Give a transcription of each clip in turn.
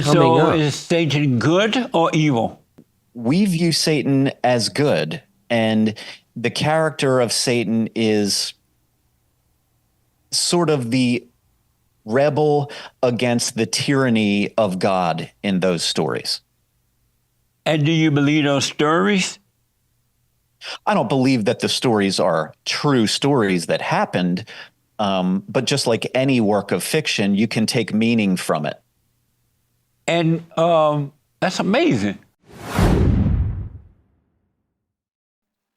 coming So up. is Satan good or evil? We view Satan as good, and the character of Satan is sort of the rebel against the tyranny of God in those stories. And do you believe those stories? I don't believe that the stories are true stories that happened, but just like any work of fiction, you can take meaning from it. And that's amazing.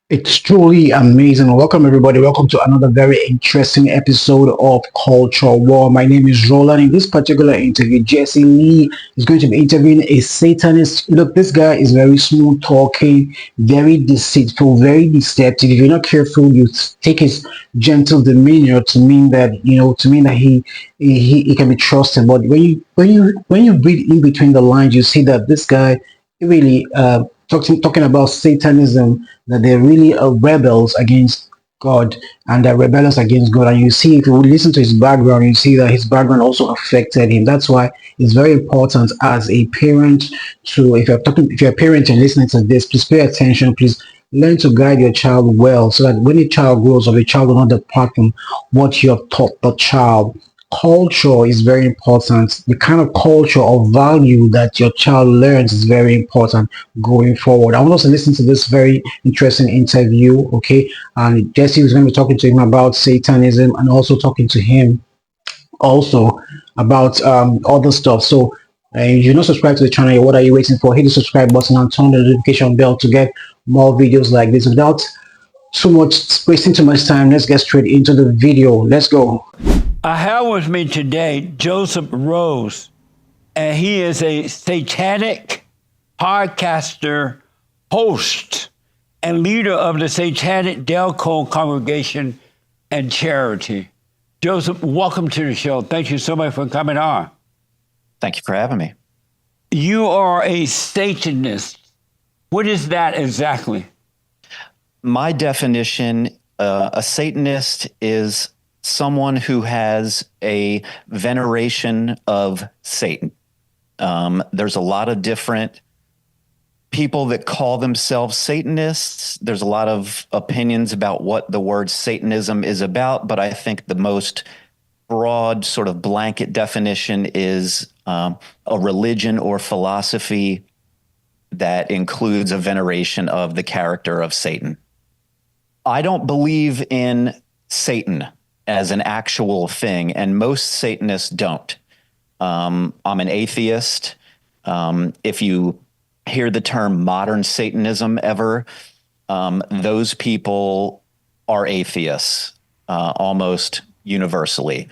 It's truly amazing. Welcome, everybody. Welcome to another very interesting episode of Culture War. My name is Roland. In this particular interview, Jesse Lee is going to be interviewing a Satanist. Look, this guy is very smooth talking, very deceitful, very deceptive. If you're not careful, you take his gentle demeanor to mean that he can be trusted. But when you read in between the lines, you see that this guy really talking about Satanism, that they're really rebels against God and they're rebellious against God. And you see, if you listen to his background, you see that his background also affected him. That's why it's very important as a parent to, if you're a parent and listening to this, please pay attention. Please learn to guide your child well so that when a child grows up, a child will not depart from what you have taught the child. Culture is very important. The kind of culture or value that your child learns is very important going forward. I want us to listen to this very interesting interview, okay? And Jesse was going to be talking to him about Satanism and also talking to him also about other stuff. So if you're not subscribed to the channel, what are you waiting for? Hit the subscribe button and turn the notification bell to get more videos like this. Without wasting too much time, let's get straight into the video. Let's go. I have with me today Joseph Rose, and he is a satanic podcaster, host, and leader of the Satanic Delco congregation and charity. Joseph, welcome to the show. Thank you so much for coming on. Thank you for having me. You are a Satanist. What is that exactly? My definition, a Satanist is someone who has a veneration of Satan. There's a lot of different people that call themselves Satanists. There's a lot of opinions about what the word Satanism is about, but I think the most broad sort of blanket definition is a religion or philosophy that includes a veneration of the character of Satan. I don't believe in Satan as an actual thing, and most Satanists don't. I'm an atheist. If you hear the term modern Satanism ever, those people are atheists almost universally.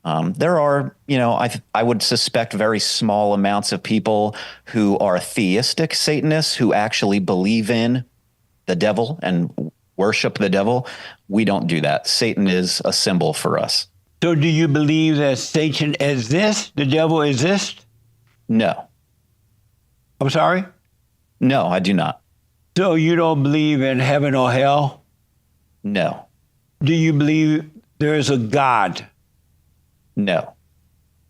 There are, I would suspect very small amounts of people who are theistic Satanists who actually believe in the devil and worship the devil. We don't do that. Satan is a symbol for us. So do you believe that Satan exists? The devil exists? No. I'm sorry? No, I do not. So you don't believe in heaven or hell? No. Do you believe there is a God? No.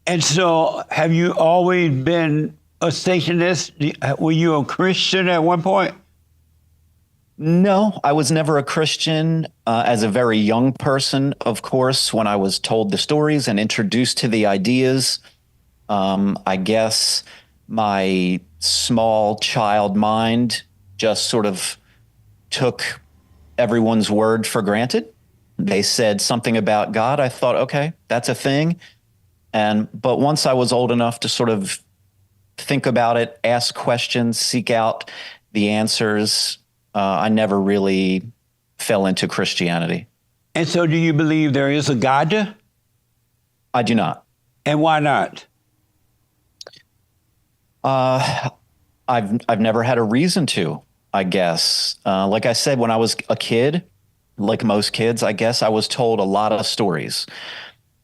And so have you always been a Satanist? Were you a Christian at one point? No, I was never a Christian. As a very young person, of course, when I was told the stories and introduced to the ideas, I guess my small child mind just sort of took everyone's word for granted. They said something about God. I thought, okay, that's a thing. But once I was old enough to sort of think about it, ask questions, seek out the answers, I never really fell into Christianity. And so do you believe there is a God? I do not. And why not? I've never had a reason to, I guess. Like I said, when I was a kid, like most kids, I guess I was told a lot of stories.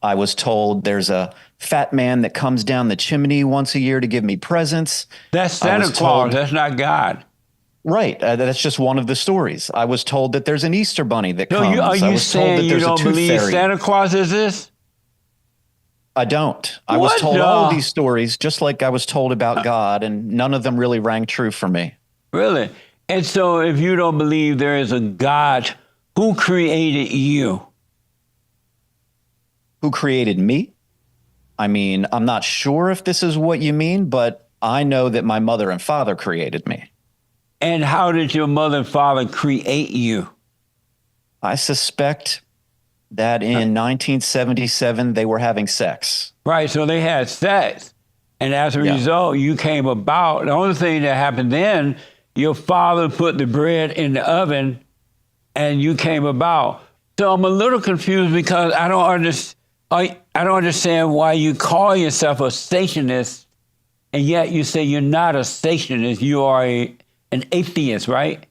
I was told there's a fat man that comes down the chimney once a year to give me presents. That's Santa Claus. That's not God. Right. That's just one of the stories. I was told that there's an Easter bunny that So comes. are I you was told saying that you there's a don't tooth believe fairy. Santa Claus exists? I don't. I was What told all of the? these stories, just like I was told about God, and none of them really rang true for me. Really? And so if you don't believe there is a God, who created you? Who created me? I mean, I'm not sure if this is what you mean, but I know that my mother and father created me. And how did your mother and father create you? I suspect that in 1977 they were having sex. Right, so they had sex. And as a Yeah. result, you came about. The only thing that happened then, your father put the bread in the oven and you came about. So I'm a little confused because I don't understand. I don't understand why you call yourself a Satanist, and yet you say you're not a Satanist. You are an atheist, right?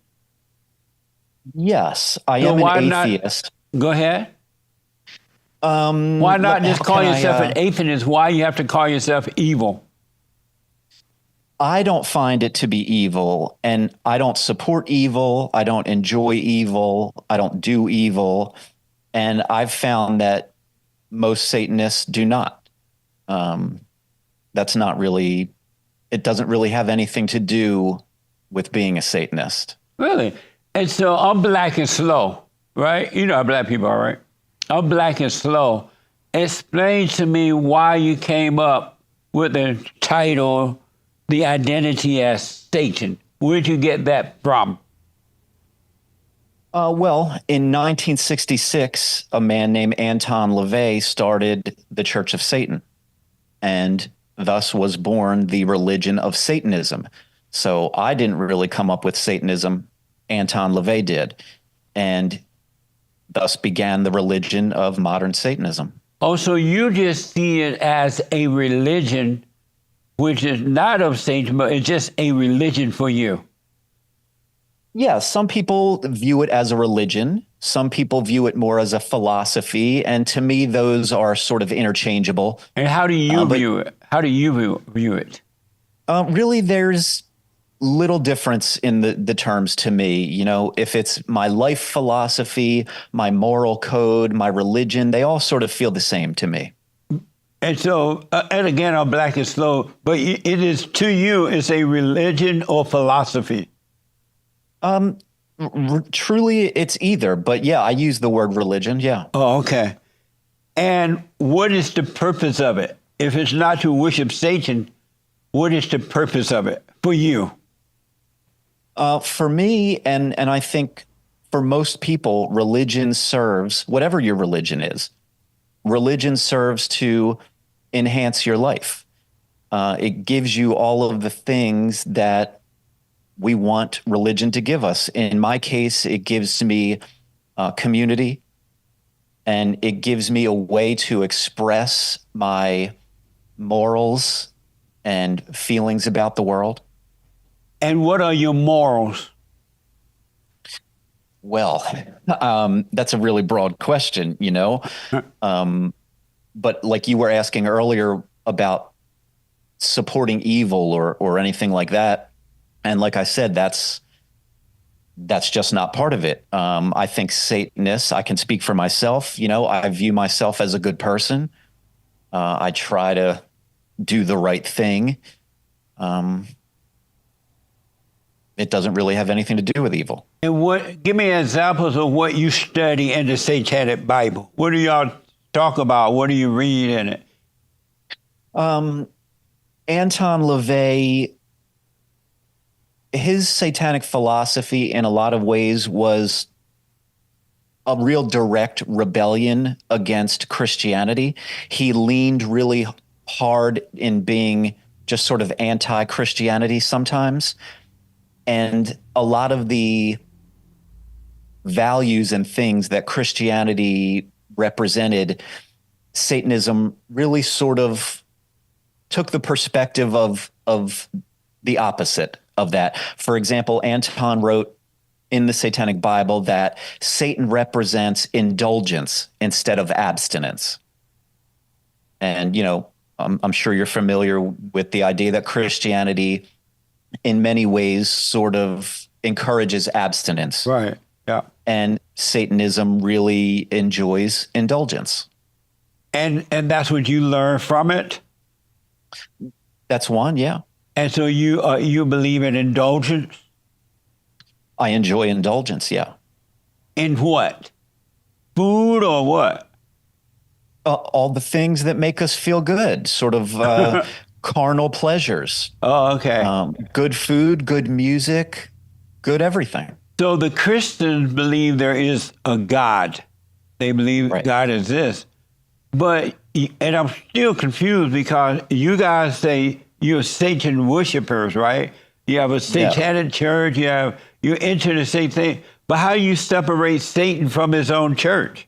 Yes, I So am why an not? atheist. Go ahead. Why not just how call can yourself I, an atheist? Why you have to call yourself evil? I don't find it to be evil, and I don't support evil. I don't enjoy evil. I don't do evil. And I've found that most Satanists do not. Um, that's not really, it doesn't really have anything to do with being a Satanist. Really? And so I'm black and slow, right? You know how black people are, right? I'm black and slow. Explain to me why you came up with the title, the identity as Satan. Where'd you get that from? Well, in 1966, a man named Anton LaVey started the Church of Satan, and thus was born the religion of Satanism. So I didn't really come up with Satanism. Anton LaVey did. And thus began the religion of modern Satanism. Oh, so you just see it as a religion, which is not of Satan, but it's just a religion for you. Yeah, some people view it as a religion. Some people view it more as a philosophy. And to me, those are sort of interchangeable. And how do you But view it? How do you view it? really, there's little difference in the terms to me. You know, if it's my life philosophy, my moral code, my religion, they all sort of feel the same to me. And so, and again, I'm black and slow, but it is to you, it's a religion or philosophy. Truly, it's either. But yeah, I use the word religion. Yeah. Oh, okay. And what is the purpose of it? If it's not to worship Satan, what is the purpose of it for you? For me, and I think for most people, religion serves, whatever your religion serves to enhance your life. It gives you all of the things that we want religion to give us. In my case, it gives me community, and it gives me a way to express my morals and feelings about the world. And what are your morals? Well, that's a really broad question, you know. But like you were asking earlier about supporting evil or anything like that, and like I said, that's just not part of it. I think Satanists, I can speak for myself. You know, I view myself as a good person. I try to do the right thing. It doesn't really have anything to do with evil. And give me examples of what you study in the Satanic Bible. What do y'all talk about? What do you read in it? Anton LaVey, his satanic philosophy in a lot of ways was a real direct rebellion against Christianity. He leaned really hard in being just sort of anti-Christianity sometimes. And a lot of the values and things that Christianity represented, Satanism really sort of took the perspective of the opposite of that. For example, Anton wrote in the Satanic Bible that Satan represents indulgence instead of abstinence. And, you know, I'm sure you're familiar with the idea that Christianity in many ways sort of encourages abstinence. Right. Yeah. And Satanism really enjoys indulgence. And that's what you learn from it. That's one, yeah. And so you believe in indulgence I enjoy indulgence, yeah. in what? Food or what? All the things that make us feel good, sort of carnal pleasures. Oh, okay. Good food, good music, good everything. So the Christians believe there is a God. They believe Right. God exists. But, and I'm still confused because you guys say you're Satan worshipers, right? You have a satanic church, you enter the same thing. But how do you separate Satan from his own church?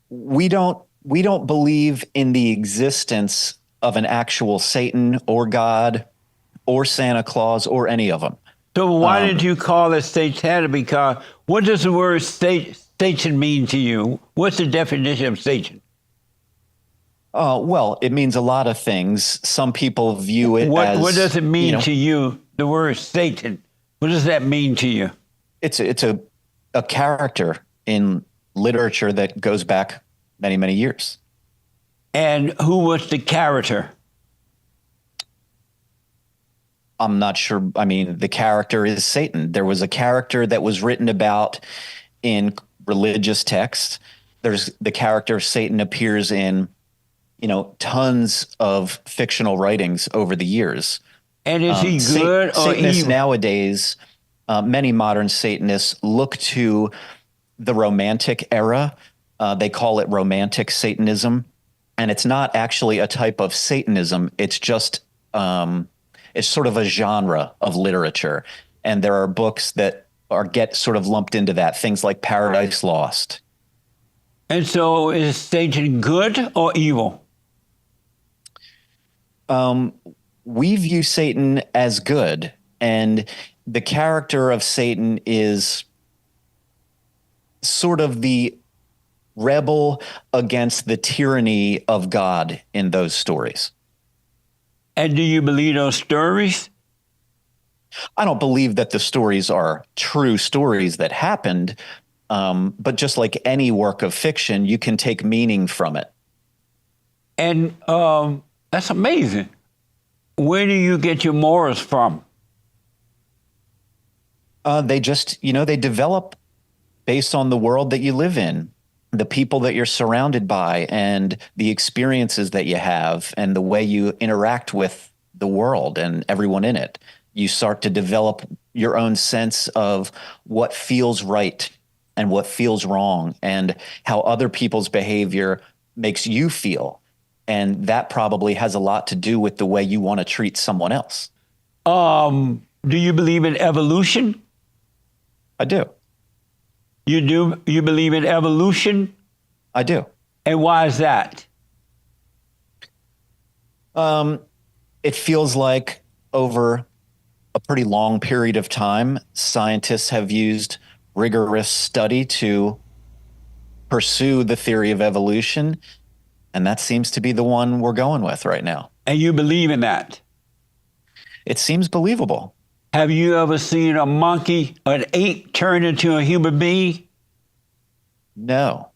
We don't believe in the existence of an actual Satan or God or Santa Claus or any of them. So why did you call it satanic? Because what does the word Satan mean to you? What's the definition of Satan? Well, it means a lot of things. Some people view it as... What does it mean you know, to you, the word Satan? What does that mean to you? It's a character in literature that goes back many, many years. And who was the character? I'm not sure. I mean, the character is Satan. There was a character that was written about in religious texts. There's the character Satan appears in, tons of fictional writings over the years. And is he good or Satanists evil? nowadays, many modern Satanists look to the Romantic era. They call it Romantic Satanism. And it's not actually a type of Satanism. It's just, it's sort of a genre of literature. And there are books that get sort of lumped into that, things like Paradise Lost. And so is Satan good or evil? We view Satan as good, and the character of Satan is sort of the rebel against the tyranny of God in those stories. And do you believe those stories? I don't believe that the stories are true stories that happened, but just like any work of fiction, you can take meaning from it. And that's amazing. Where do you get your morals from? They just, they develop based on the world that you live in, the people that you're surrounded by, and the experiences that you have, and the way you interact with the world and everyone in it. You start to develop your own sense of what feels right and what feels wrong, and how other people's behavior makes you feel. And that probably has a lot to do with the way you want to treat someone else. Do you believe in evolution? I do. You do? You believe in evolution? I do. And why is that? It feels like over a pretty long period of time, scientists have used rigorous study to pursue the theory of evolution. And that seems to be the one we're going with right now. And you believe in that? It seems believable. Have you ever seen a monkey, an ape, turn into a human being? No.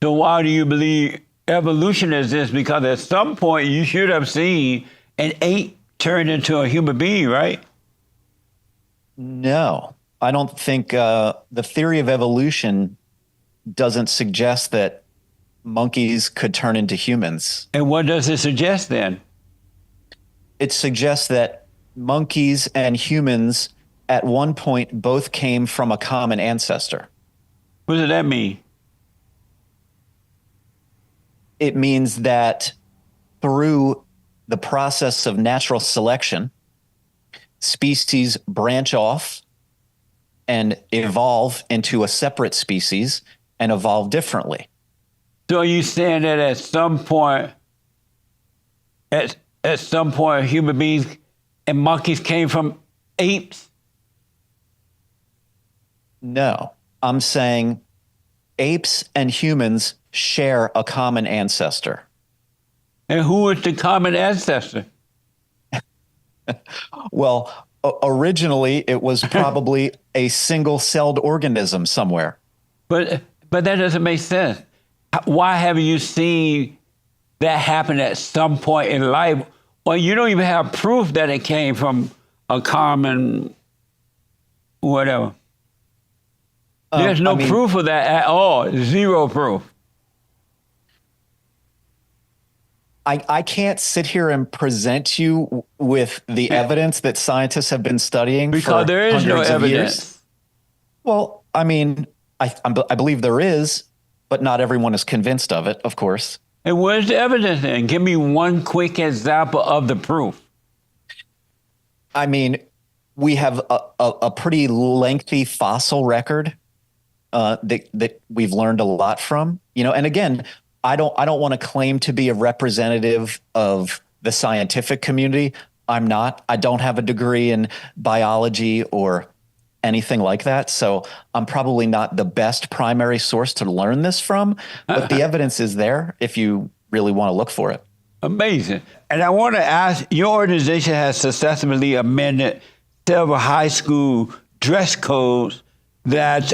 So why do you believe evolution is this? Because at some point you should have seen an ape turn into a human being, right? No. I don't think the theory of evolution doesn't suggest that monkeys could turn into humans. And what does it suggest then? It suggests that monkeys and humans at one point both came from a common ancestor. What does that mean? It means that through the process of natural selection, species branch off and evolve into a separate species and evolve differently. So are you saying that at some point human beings and monkeys came from apes? No, I'm saying apes and humans share a common ancestor. And who is the common ancestor? Well, originally it was probably a single-celled organism somewhere. But that doesn't make sense. Why haven't you seen that happen at some point in life? Well, you don't even have proof that it came from a common whatever. There's no proof of that at all. Zero proof. I can't sit here and present you with the evidence that scientists have been studying because for there is no hundreds of evidence. years. Well, I mean, I believe there is, but not everyone is convinced of it, of course. And where's the evidence then? Give me one quick example of the proof. I mean, we have a pretty lengthy fossil record that we've learned a lot from, and again, I don't want to claim to be a representative of the scientific community. I'm not. I don't have a degree in biology or anything like that. So I'm probably not the best primary source to learn this from, but the evidence is there if you really want to look for it. Amazing. And I want to ask, your organization has successfully amended several high school dress codes that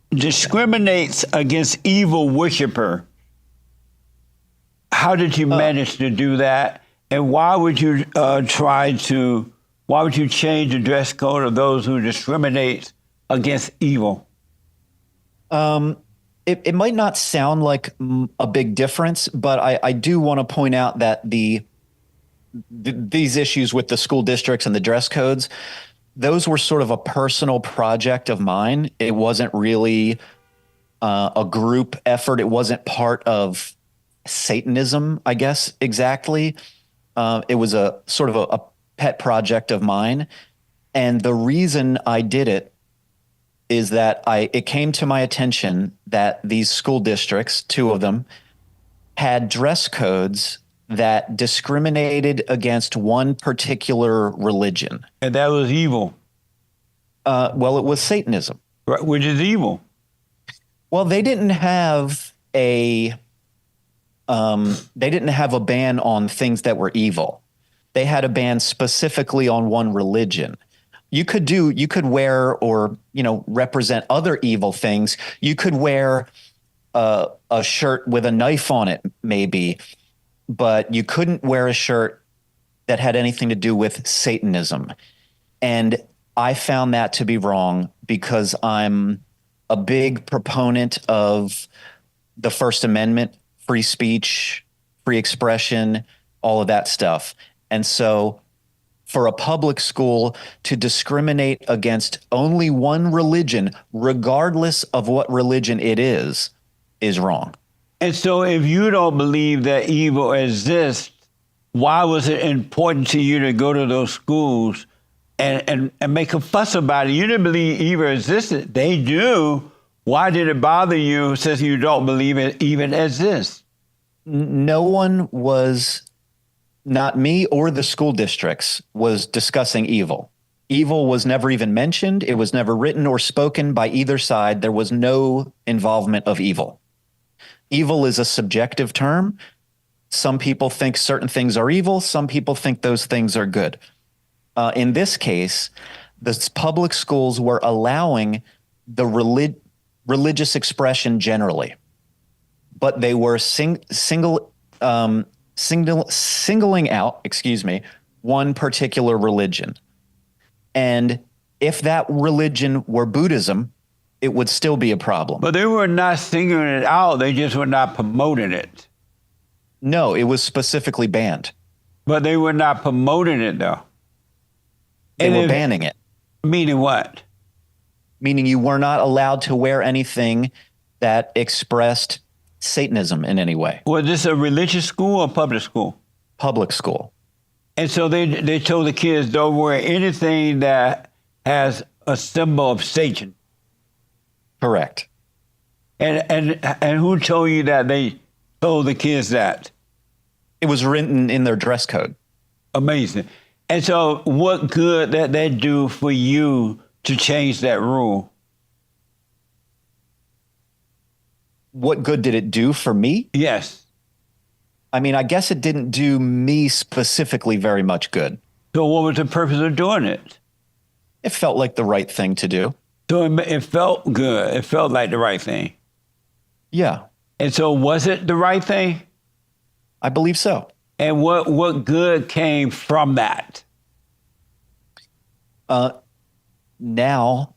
discriminates against evil worshiper. How did you manage to do that? And why would you why would you change the dress code of those who discriminate against evil? It might not sound like a big difference, but I do want to point out that these issues with the school districts and the dress codes, those were sort of a personal project of mine. It wasn't really a group effort. It wasn't part of Satanism, I guess, exactly. It was a sort of a pet project of mine. And the reason I did it is that it came to my attention that these school districts, 2 of them, had dress codes that discriminated against one particular religion. And that was evil. Well, it was Satanism. Right, which is evil. Well, they didn't have a ban on things that were evil. They had a ban specifically on one religion. You could wear or, represent other evil things. You could wear a shirt with a knife on it, maybe, but you couldn't wear a shirt that had anything to do with Satanism. And I found that to be wrong because I'm a big proponent of the First Amendment, free speech, free expression, all of that stuff. And so for a public school to discriminate against only one religion, regardless of what religion it is wrong. And so if you don't believe that evil exists, why was it important to you to go to those schools and make a fuss about it? You didn't believe evil existed. They do. Why did it bother you since you don't believe it even exists? No one was, not me or the school districts, was discussing evil. Evil was never even mentioned. It was never written or spoken by either side. There was no involvement of evil. Evil is a subjective term. Some people think certain things are evil. Some people think those things are good. In this case, the public schools were allowing the religious expression generally, but they were singling out, one particular religion. And if that religion were Buddhism, it would still be a problem. But they were not singling it out. They just were not promoting it. No, it was specifically banned. But they were not promoting it, though. They were banning it. Meaning what? Meaning you were not allowed to wear anything that expressed Satanism in any way. Was this a religious school or public school? Public school. And so they told the kids don't wear anything that has a symbol of Satan. Correct. And who told you that they told the kids that? It was written in their dress code. Amazing. And so what good that they do for you to change that rule? What good did it do for me? Yes. I mean, I guess it didn't do me specifically very much good. So what was the purpose of doing it? It felt like the right thing to do. So it felt good. It felt like the right thing. Yeah. And so was it the right thing? I believe so. And what good came from that? Now,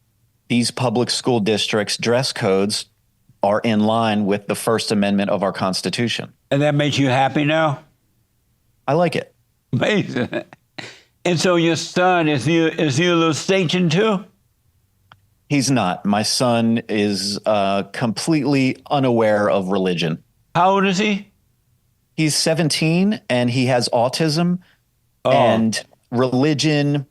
these public school districts' dress codes are in line with the First Amendment of our Constitution. And that makes you happy now? I like it. Amazing. And so your son, is he a little Satan too? He's not. My son is completely unaware of religion. How old is he? He's 17 and he has autism, Oh. and religion,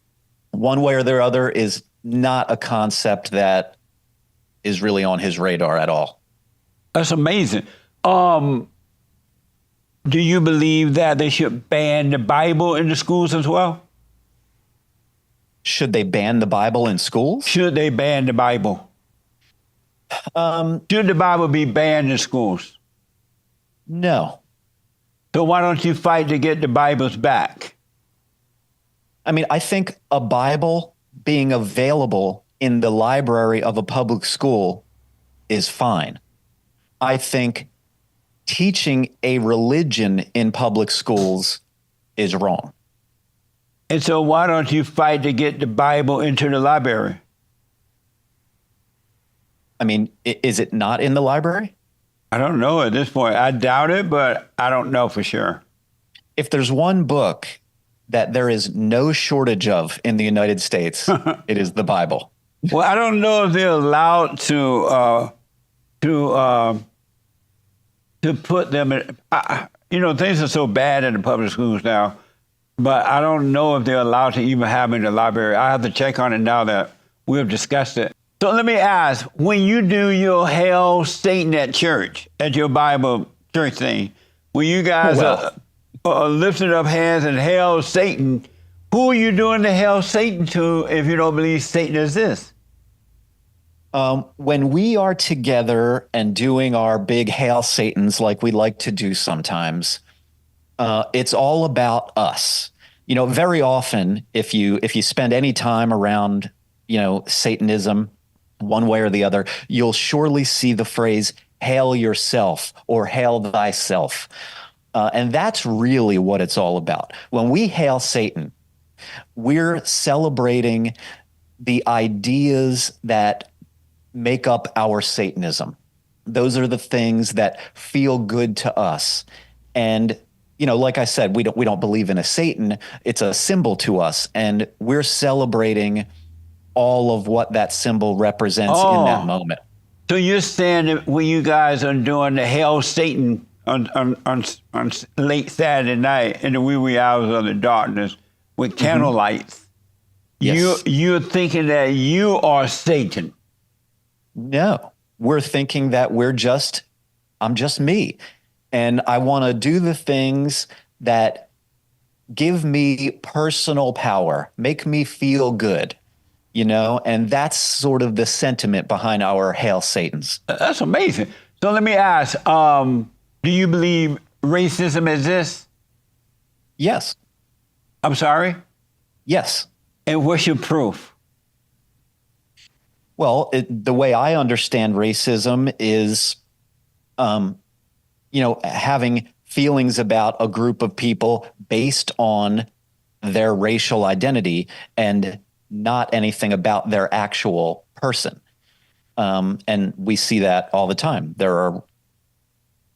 one way or the other, is not a concept that is really on his radar at all. That's amazing. Do you believe that they should ban the Bible in the schools as well? Should they ban the Bible in schools? Should they ban the Bible? Should the Bible be banned in schools? No. So why don't you fight to get the Bibles back? I mean, I think a Bible being available in the library of a public school is fine. I think teaching a religion in public schools is wrong. And so why don't you fight to get the Bible into the library? I mean, is it not in the library? I don't know at this point. I doubt it, but I don't know for sure. If there's one book that there is no shortage of in the United States, it is the Bible. Well, I don't know if they're allowed to put them in. Things are so bad in the public schools now, but I don't know if they're allowed to even have them in the library. I have to check on it now that we've discussed it. So let me ask, when you do your Hail Satan at church, at your Bible church thing, when you guys are lifting up hands and Hail Satan, who are you doing the Hail Satan to if you don't believe Satan exists? When we are together and doing our big Hail Satans like we like to do sometimes, it's all about us. Very often, if you spend any time around, Satanism, one way or the other, you'll surely see the phrase "hail yourself" or "hail thyself," and that's really what it's all about. When we hail Satan, we're celebrating the ideas that make up our Satanism. Those are the things that feel good to us. And, like I said, we don't believe in a Satan. It's a symbol to us. And we're celebrating all of what that symbol represents in that moment. So you're saying that when you guys are doing the Hail Satan on late Saturday night in the wee hours of the darkness with candle lights, Yes. you're thinking that you are Satan. No, we're thinking that I'm just me. And I want to do the things that give me personal power, make me feel good, and that's sort of the sentiment behind our Hail Satans. That's amazing. So let me ask, do you believe racism exists? Yes. I'm sorry? Yes. And what's your proof? Well, the way I understand racism is, having feelings about a group of people based on their racial identity and not anything about their actual person. And we see that all the time. There are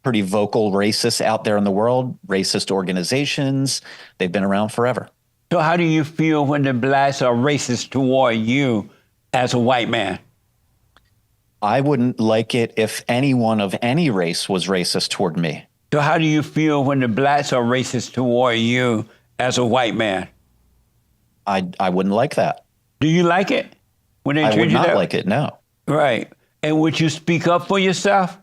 pretty vocal racists out there in the world, racist organizations. They've been around forever. So how do you feel when the blacks are racist toward you as a white man? I wouldn't like it if anyone of any race was racist toward me. So how do you feel when the blacks are racist toward you as a white man? I wouldn't like that. Do you like it? When they I treat would you not that? like it, no. Right. And would you speak up for yourself?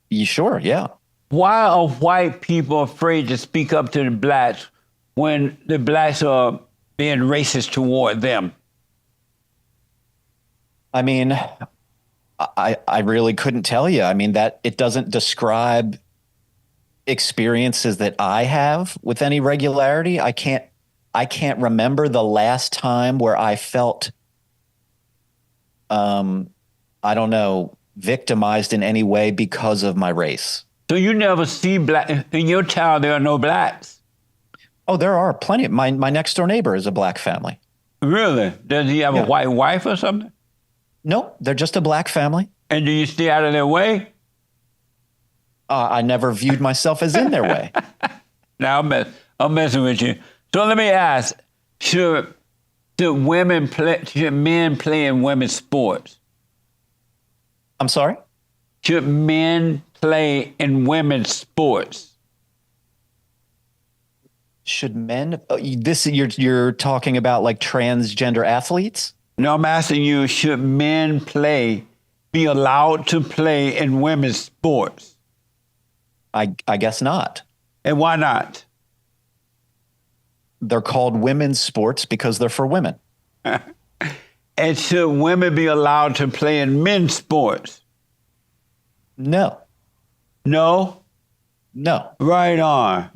You sure? Yeah. Why are white people afraid to speak up to the blacks when the blacks are being racist toward them? I mean, I really couldn't tell you. I mean, that it doesn't describe experiences that I have with any regularity. I can't remember the last time where I felt, I don't know, victimized in any way because of my race. So you never see black in your town. There are no blacks. Oh, there are plenty. My next door neighbor is a black family. Really? Does he have a white wife or something? No, they're just a black family. And do you stay out of their way? I never viewed myself as in their way. Now I'm messing with you. So let me ask: Should women play? Should men play in women's sports? I'm sorry? Should men play in women's sports? Should men? You're talking about like transgender athletes? No, I'm asking you: Should men be allowed to play in women's sports? I guess not. And why not? They're called women's sports because they're for women. And should women be allowed to play in men's sports? No. No? No. Right on.